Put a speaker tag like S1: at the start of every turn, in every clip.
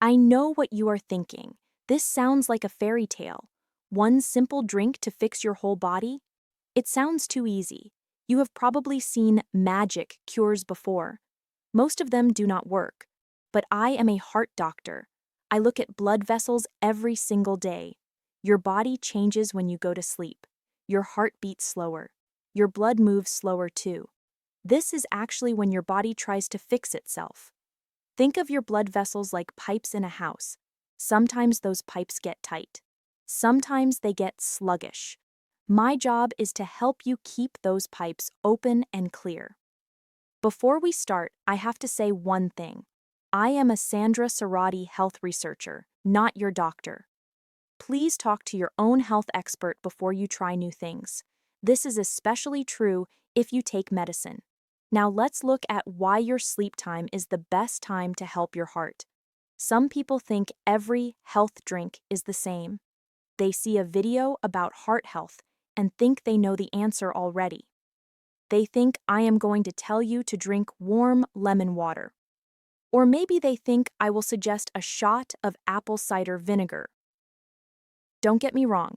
S1: I know what you are thinking. This sounds like a fairy tale. One simple drink to fix your whole body? It sounds too easy. You have probably seen magic cures before. Most of them do not work. But I am a heart doctor. I look at blood vessels every single day. Your body changes when you go to sleep. Your heart beats slower. Your blood moves slower too. This is actually when your body tries to fix itself. Think of your blood vessels like pipes in a house. Sometimes those pipes get tight. Sometimes they get sluggish. My job is to help you keep those pipes open and clear. Before we start, I have to say one thing. I am a Sandra Sarati health researcher, not your doctor. Please talk to your own health expert before you try new things. This is especially true if you take medicine. Now let's look at why your sleep time is the best time to help your heart. Some people think every health drink is the same. They see a video about heart health and think they know the answer already. They think I am going to tell you to drink warm lemon water. Or maybe they think I will suggest a shot of apple cider vinegar. Don't get me wrong.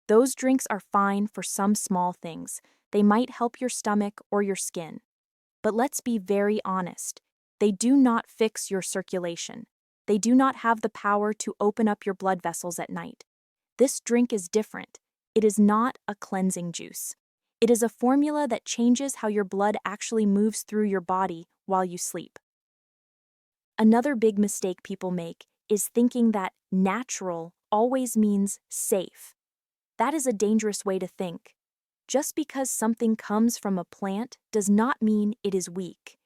S1: Those drinks are fine for some small things. They might help your stomach or your skin. But let's be very honest. They do not fix your circulation. They do not have the power to open up your blood vessels at night. This drink is different. It is not a cleansing juice. It is a formula that changes how your blood actually moves through your body while you sleep. Another big mistake people make is thinking that natural always means safe. That is a dangerous way to think. Just because something comes from a plant does not mean it is weak.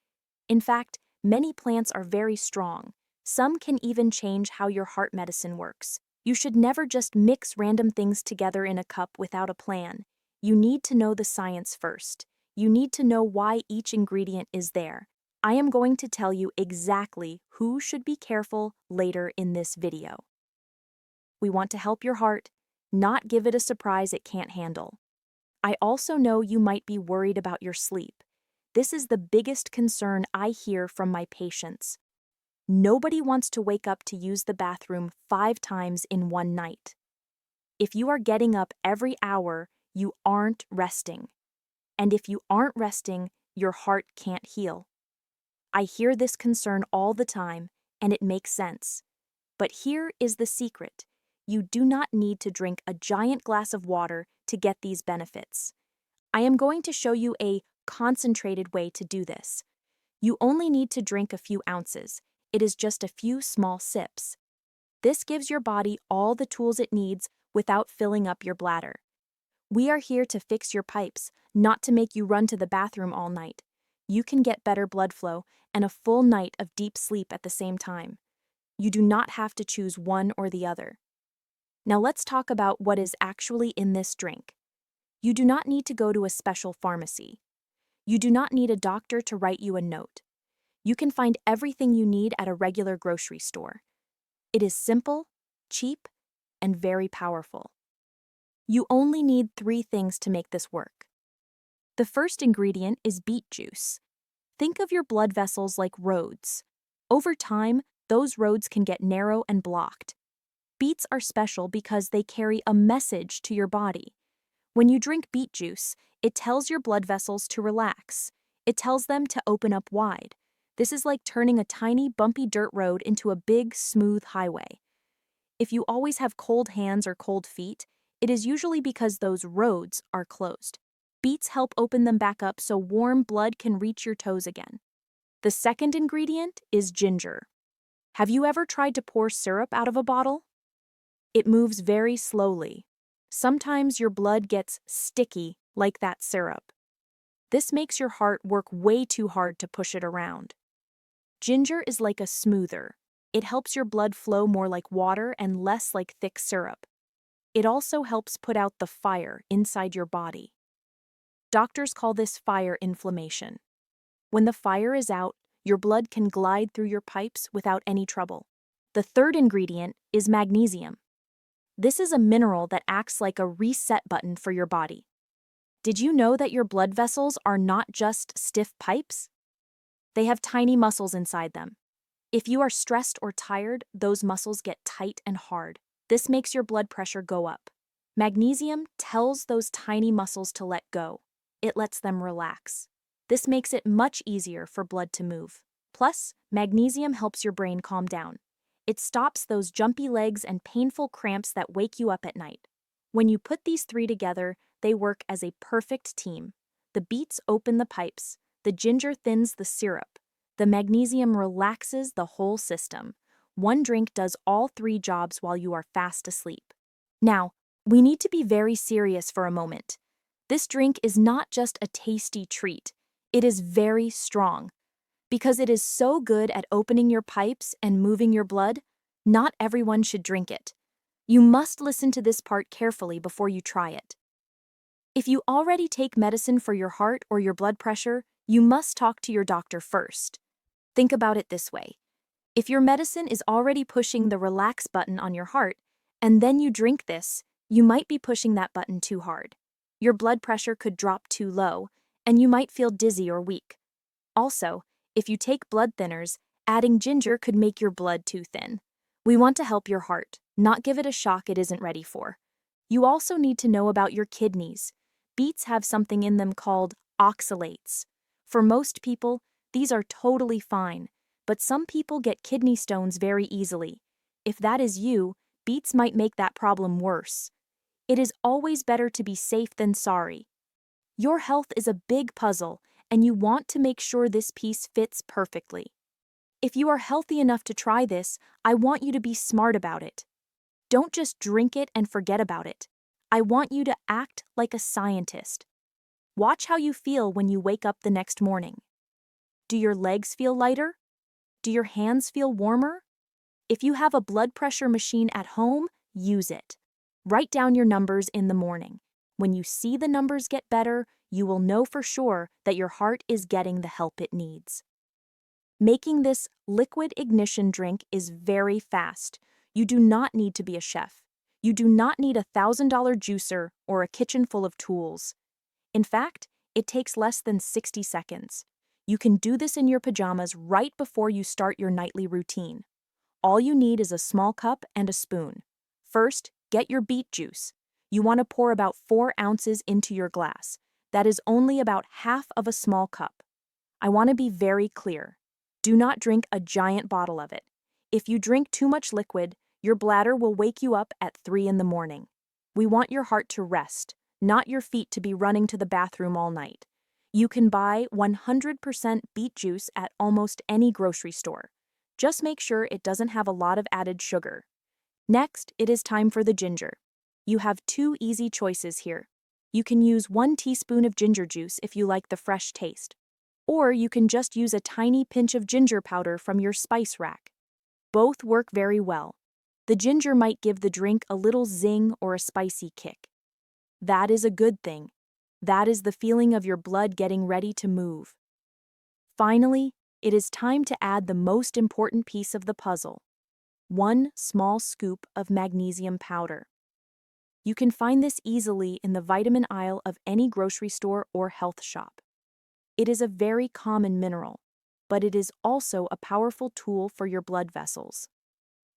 S1: In fact, many plants are very strong. Some can even change how your heart medicine works. You should never just mix random things together in a cup without a plan. You need to know the science first. You need to know why each ingredient is there. I am going to tell you exactly who should be careful later in this video. We want to help your heart, not give it a surprise it can't handle. I also know you might be worried about your sleep. This is the biggest concern I hear from my patients. Nobody wants to wake up to use the bathroom 5 times in one night. If you are getting up every hour, you aren't resting. And if you aren't resting, your heart can't heal. I hear this concern all the time, and it makes sense. But here is the secret. You do not need to drink a giant glass of water to get these benefits. I am going to show you a concentrated way to do this. You only need to drink a few ounces. It is just a few small sips. This gives your body all the tools it needs without filling up your bladder. We are here to fix your pipes, not to make you run to the bathroom all night. You can get better blood flow and a full night of deep sleep at the same time. You do not have to choose one or the other. Now let's talk about what is actually in this drink. You do not need to go to a special pharmacy. You do not need a doctor to write you a note. You can find everything you need at a regular grocery store. It is simple, cheap, and very powerful. You only need 3 things to make this work. The first ingredient is beet juice. Think of your blood vessels like roads. Over time, those roads can get narrow and blocked. Beets are special because they carry a message to your body. When you drink beet juice, it tells your blood vessels to relax. It tells them to open up wide. This is like turning a tiny, bumpy dirt road into a big, smooth highway. If you always have cold hands or cold feet, it is usually because those roads are closed. Beets help open them back up so warm blood can reach your toes again. The second ingredient is ginger. Have you ever tried to pour syrup out of a bottle? It moves very slowly. Sometimes your blood gets sticky like that syrup. This makes your heart work way too hard to push it around. Ginger is like a smoother. It helps your blood flow more like water and less like thick syrup. It also helps put out the fire inside your body. Doctors call this fire inflammation. When the fire is out, your blood can glide through your pipes without any trouble. The third ingredient is magnesium. This is a mineral that acts like a reset button for your body. Did you know that your blood vessels are not just stiff pipes? They have tiny muscles inside them. If you are stressed or tired, those muscles get tight and hard. This makes your blood pressure go up. Magnesium tells those tiny muscles to let go. It lets them relax. This makes it much easier for blood to move. Plus, magnesium helps your brain calm down. It stops those jumpy legs and painful cramps that wake you up at night. When you put these three together, they work as a perfect team. The beets open the pipes, the ginger thins the syrup, the magnesium relaxes the whole system. One drink does all three jobs while you are fast asleep. Now, we need to be very serious for a moment. This drink is not just a tasty treat, it is very strong. Because it is so good at opening your pipes and moving your blood, not everyone should drink it. You must listen to this part carefully before you try it. If you already take medicine for your heart or your blood pressure, you must talk to your doctor first. Think about it this way. If your medicine is already pushing the relax button on your heart, and then you drink this, you might be pushing that button too hard. Your blood pressure could drop too low, and you might feel dizzy or weak. Also, if you take blood thinners, adding ginger could make your blood too thin. We want to help your heart, not give it a shock it isn't ready for. You also need to know about your kidneys. Beets have something in them called oxalates. For most people, these are totally fine, but some people get kidney stones very easily. If that is you, beets might make that problem worse. It is always better to be safe than sorry. Your health is a big puzzle, and you want to make sure this piece fits perfectly. If you are healthy enough to try this, I want you to be smart about it. Don't just drink it and forget about it. I want you to act like a scientist. Watch how you feel when you wake up the next morning. Do your legs feel lighter? Do your hands feel warmer? If you have a blood pressure machine at home, use it. Write down your numbers in the morning. When you see the numbers get better, you will know for sure that your heart is getting the help it needs. Making this liquid ignition drink is very fast. You do not need to be a chef. You do not need a $1,000 juicer or a kitchen full of tools. In fact, it takes less than 60 seconds. You can do this in your pajamas right before you start your nightly routine. All you need is a small cup and a spoon. First, get your beet juice. You want to pour about 4 ounces into your glass. That is only about half of a small cup. I want to be very clear. Do not drink a giant bottle of it. If you drink too much liquid, your bladder will wake you up at 3 in the morning. We want your heart to rest, not your feet to be running to the bathroom all night. You can buy 100% beet juice at almost any grocery store. Just make sure it doesn't have a lot of added sugar. Next, it is time for the ginger. You have 2 easy choices here. You can use 1 teaspoon of ginger juice if you like the fresh taste. Or you can just use a tiny pinch of ginger powder from your spice rack. Both work very well. The ginger might give the drink a little zing or a spicy kick. That is a good thing. That is the feeling of your blood getting ready to move. Finally, it is time to add the most important piece of the puzzle. 1 small scoop of magnesium powder. You can find this easily in the vitamin aisle of any grocery store or health shop. It is a very common mineral, but it is also a powerful tool for your blood vessels.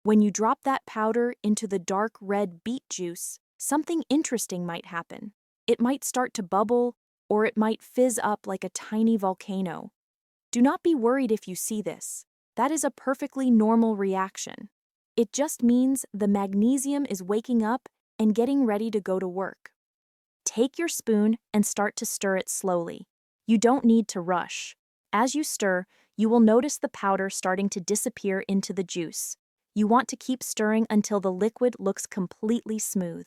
S1: When you drop that powder into the dark red beet juice, something interesting might happen. It might start to bubble, or it might fizz up like a tiny volcano. Do not be worried if you see this. That is a perfectly normal reaction. It just means the magnesium is waking up and getting ready to go to work. Take your spoon and start to stir it slowly. You don't need to rush. As you stir, you will notice the powder starting to disappear into the juice. You want to keep stirring until the liquid looks completely smooth.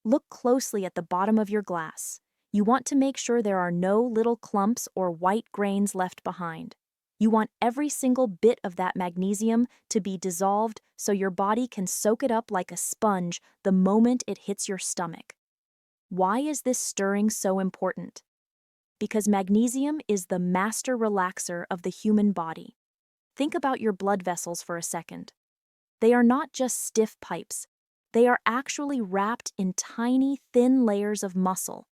S1: Look closely at the bottom of your glass. You want to make sure there are no little clumps or white grains left behind. You want every single bit of that magnesium to be dissolved so your body can soak it up like a sponge the moment it hits your stomach. Why is this stirring so important? Because magnesium is the master relaxer of the human body. Think about your blood vessels for a second. They are not just stiff pipes. They are actually wrapped in tiny, thin layers of muscle.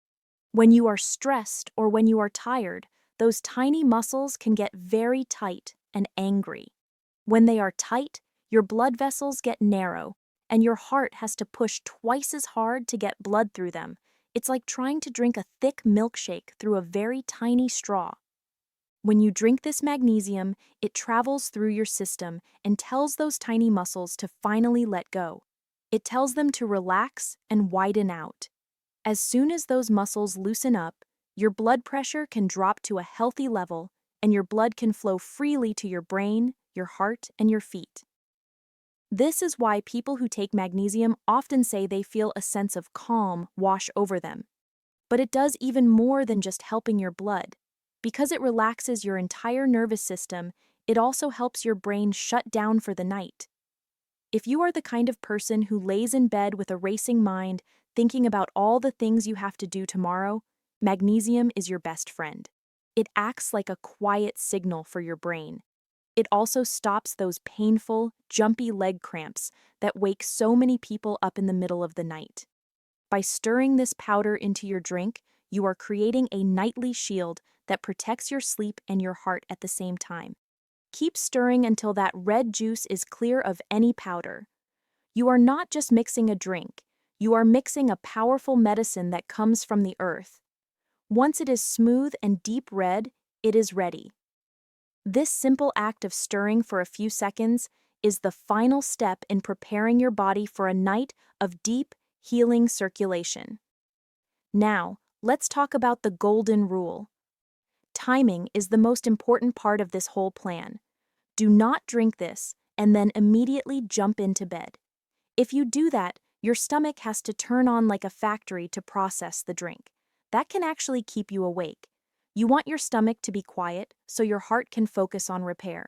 S1: When you are stressed or when you are tired, those tiny muscles can get very tight and angry. When they are tight, your blood vessels get narrow, and your heart has to push twice as hard to get blood through them. It's like trying to drink a thick milkshake through a very tiny straw. When you drink this magnesium, it travels through your system and tells those tiny muscles to finally let go. It tells them to relax and widen out. As soon as those muscles loosen up, your blood pressure can drop to a healthy level, and your blood can flow freely to your brain, your heart, and your feet. This is why people who take magnesium often say they feel a sense of calm wash over them. But it does even more than just helping your blood. Because it relaxes your entire nervous system, it also helps your brain shut down for the night. If you are the kind of person who lays in bed with a racing mind, thinking about all the things you have to do tomorrow, magnesium is your best friend. It acts like a quiet signal for your brain. It also stops those painful, jumpy leg cramps that wake so many people up in the middle of the night. By stirring this powder into your drink, you are creating a nightly shield that protects your sleep and your heart at the same time. Keep stirring until that red juice is clear of any powder. You are not just mixing a drink, you are mixing a powerful medicine that comes from the earth. Once it is smooth and deep red, it is ready. This simple act of stirring for a few seconds is the final step in preparing your body for a night of deep, healing circulation. Now, let's talk about the golden rule. Timing is the most important part of this whole plan. Do not drink this and then immediately jump into bed. If you do that, your stomach has to turn on like a factory to process the drink. That can actually keep you awake. You want your stomach to be quiet so your heart can focus on repair.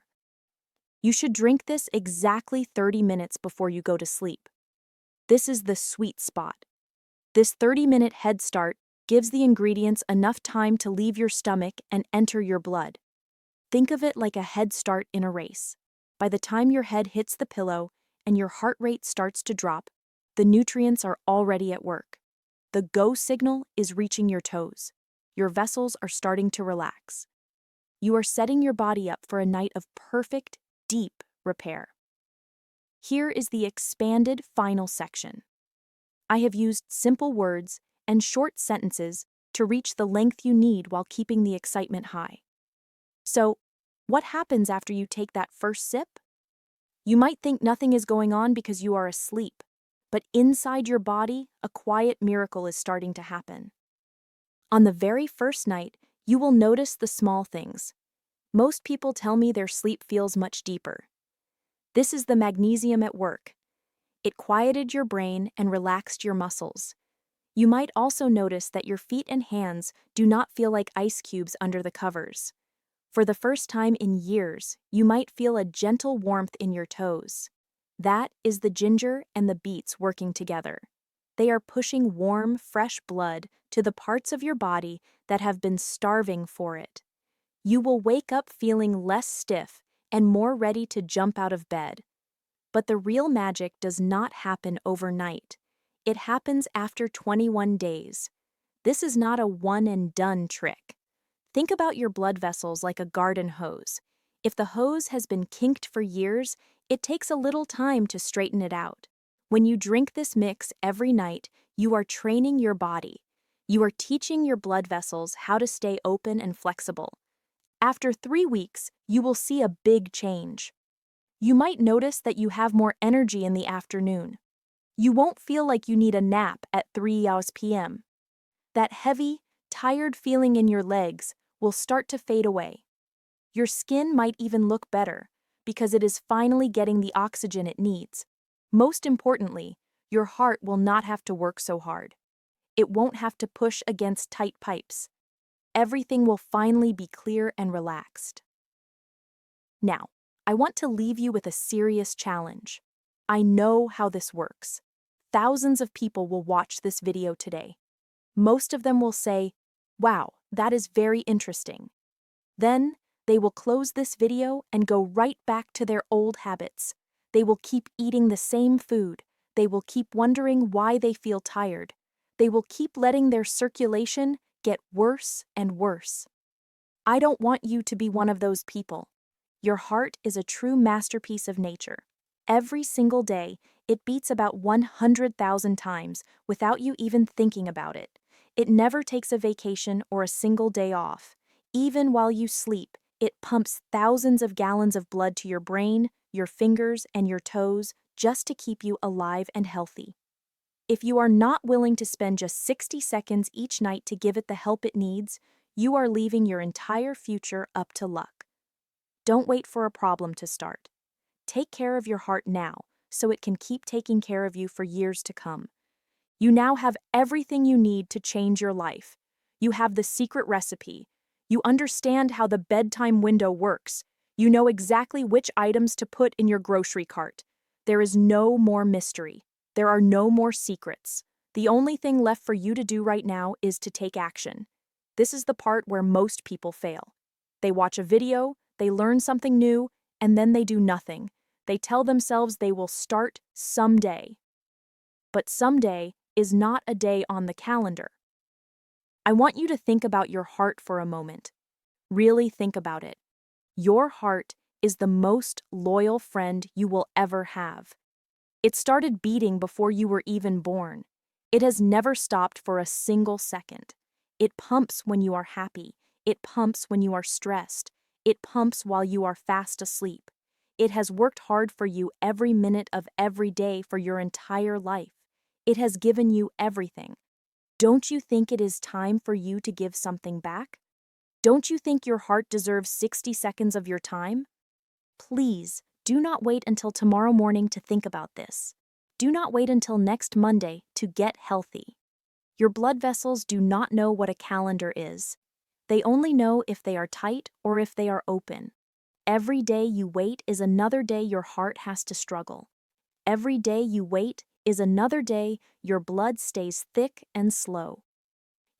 S1: You should drink this exactly 30 minutes before you go to sleep. This is the sweet spot. This 30-minute head start gives the ingredients enough time to leave your stomach and enter your blood. Think of it like a head start in a race. By the time your head hits the pillow and your heart rate starts to drop, the nutrients are already at work. The go signal is reaching your toes. Your vessels are starting to relax. You are setting your body up for a night of perfect, deep repair. Here is the expanded final section. I have used simple words and short sentences to reach the length you need while keeping the excitement high. So, what happens after you take that first sip? You might think nothing is going on because you are asleep, but inside your body, a quiet miracle is starting to happen. On the very first night, you will notice the small things. Most people tell me their sleep feels much deeper. This is the magnesium at work. It quieted your brain and relaxed your muscles. You might also notice that your feet and hands do not feel like ice cubes under the covers. For the first time in years, you might feel a gentle warmth in your toes. That is the ginger and the beets working together. They are pushing warm, fresh blood to the parts of your body that have been starving for it. You will wake up feeling less stiff and more ready to jump out of bed. But the real magic does not happen overnight. It happens after 21 days. This is not a one-and-done trick. Think about your blood vessels like a garden hose. If the hose has been kinked for years, it takes a little time to straighten it out. When you drink this mix every night, you are training your body. You are teaching your blood vessels how to stay open and flexible. After 3 weeks, you will see a big change. You might notice that you have more energy in the afternoon. You won't feel like you need a nap at 3 p.m. That heavy, tired feeling in your legs will start to fade away. Your skin might even look better because it is finally getting the oxygen it needs. Most importantly, your heart will not have to work so hard. It won't have to push against tight pipes. Everything will finally be clear and relaxed. Now, I want to leave you with a serious challenge. I know how this works. Thousands of people will watch this video today. Most of them will say, "Wow, that is very interesting." Then, they will close this video and go right back to their old habits. They will keep eating the same food. They will keep wondering why they feel tired. They will keep letting their circulation get worse and worse. I don't want you to be one of those people. Your heart is a true masterpiece of nature. Every single day, it beats about 100,000 times without you even thinking about it. It never takes a vacation or a single day off. Even while you sleep, it pumps thousands of gallons of blood to your brain, your fingers, and your toes just to keep you alive and healthy. If you are not willing to spend just 60 seconds each night to give it the help it needs, you are leaving your entire future up to luck. Don't wait for a problem to start. Take care of your heart now, so it can keep taking care of you for years to come. You now have everything you need to change your life. You have the secret recipe. You understand how the bedtime window works. You know exactly which items to put in your grocery cart. There is no more mystery. There are no more secrets. The only thing left for you to do right now is to take action. This is the part where most people fail. They watch a video, they learn something new, and then they do nothing. They tell themselves they will start someday. But someday is not a day on the calendar. I want you to think about your heart for a moment. Really think about it. Your heart is the most loyal friend you will ever have. It started beating before you were even born. It has never stopped for a single second. It pumps when you are happy. It pumps when you are stressed. It pumps while you are fast asleep. It has worked hard for you every minute of every day for your entire life. It has given you everything. Don't you think it is time for you to give something back? Don't you think your heart deserves 60 seconds of your time? Please, do not wait until tomorrow morning to think about this. Do not wait until next Monday to get healthy. Your blood vessels do not know what a calendar is. They only know if they are tight or if they are open. Every day you wait is another day your heart has to struggle. Every day you wait is another day your blood stays thick and slow.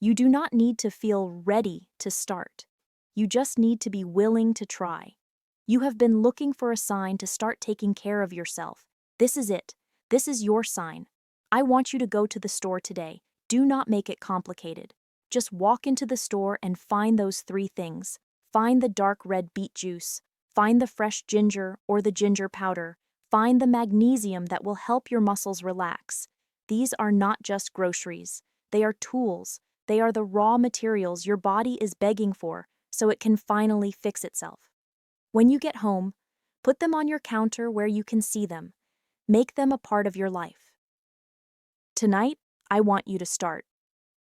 S1: You do not need to feel ready to start. You just need to be willing to try. You have been looking for a sign to start taking care of yourself. This is it. This is your sign. I want you to go to the store today. Do not make it complicated. Just walk into the store and find those 3 things. Find the dark red beet juice. Find the fresh ginger or the ginger powder. Find the magnesium that will help your muscles relax. These are not just groceries. They are tools. They are the raw materials your body is begging for so it can finally fix itself. When you get home, put them on your counter where you can see them. Make them a part of your life. Tonight, I want you to start.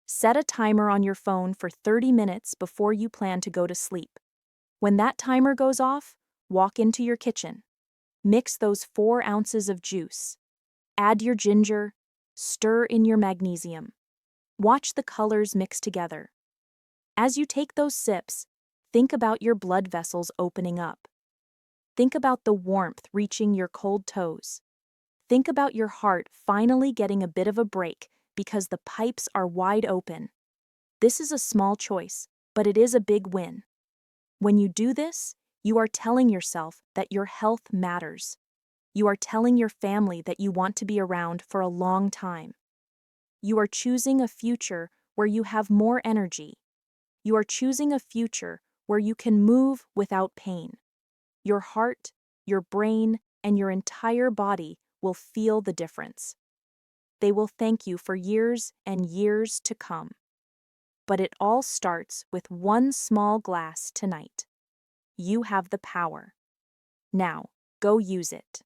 S1: Set a timer on your phone for 30 minutes before you plan to go to sleep. When that timer goes off, walk into your kitchen. Mix those 4 ounces of juice. Add your ginger. Stir in your magnesium. Watch the colors mix together. As you take those sips, think about your blood vessels opening up. Think about the warmth reaching your cold toes. Think about your heart finally getting a bit of a break because the pipes are wide open. This is a small choice, but it is a big win. When you do this, you are telling yourself that your health matters. You are telling your family that you want to be around for a long time. You are choosing a future where you have more energy. You are choosing a future where you can move without pain. Your heart, your brain, and your entire body will feel the difference. They will thank you for years and years to come. But it all starts with 1 small glass tonight. You have the power. Now, go use it.